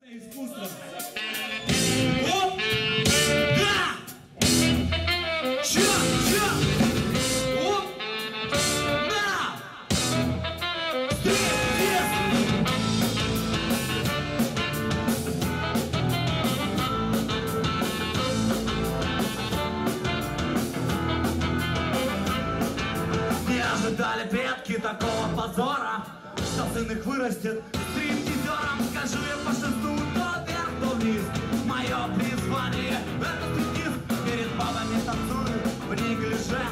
Искусство. Оп! Да! Чё? Оп! Да! Не ожидали предки такого позора, что сын их вырастет стриптизером. Скажу я по шесту, то вверх, то вниз. Мое призвание — это стриптиз. Перед бабами танцую в неглиже.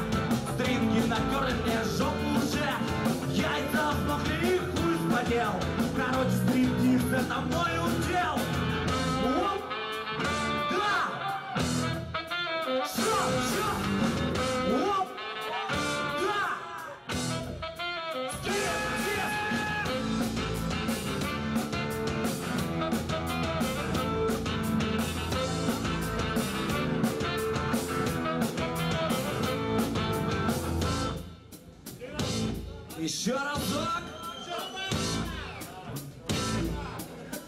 Стринги натерли мне жопу уже. Яйца смогли, их хуй спотел. Короче, стриптиз — это мой удел. Оп! Да! Шо? Оп! Да! Еще разок.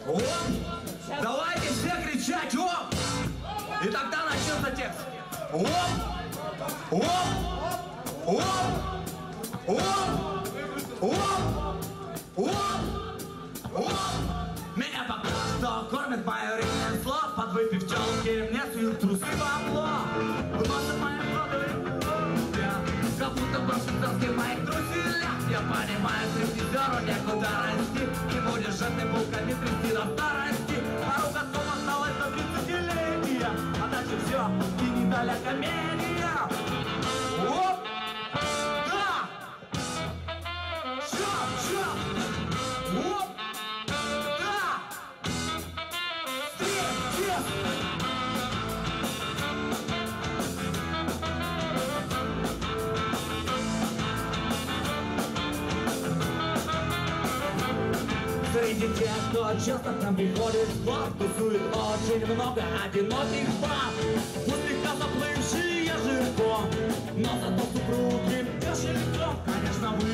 Оп. Давайте все кричать оп. И тогда начнется текст. Оп. Оп. Оп. Оп. Оп. Оп. Оп. Меня пока что кормит мое ритное слово. Подвыпив челки, мне суют трусы бабло. Выносят мои продукты. Как будто брошенцы моих труселях. Я понимаю, стриптизеру некуда расти. Не будешь же ты булками трясти до старости. А рука снова осталась до 30-летия. А дальше все, и не далее комедия. Оп! Да! Чё? Оп! Да! Стриптиз! Среди тех, кто часто к нам приходит в клуб, тусует очень много одиноких баб. Пусть слегка заплывшие жирком, но зато супруги кошельком. Конечно, вы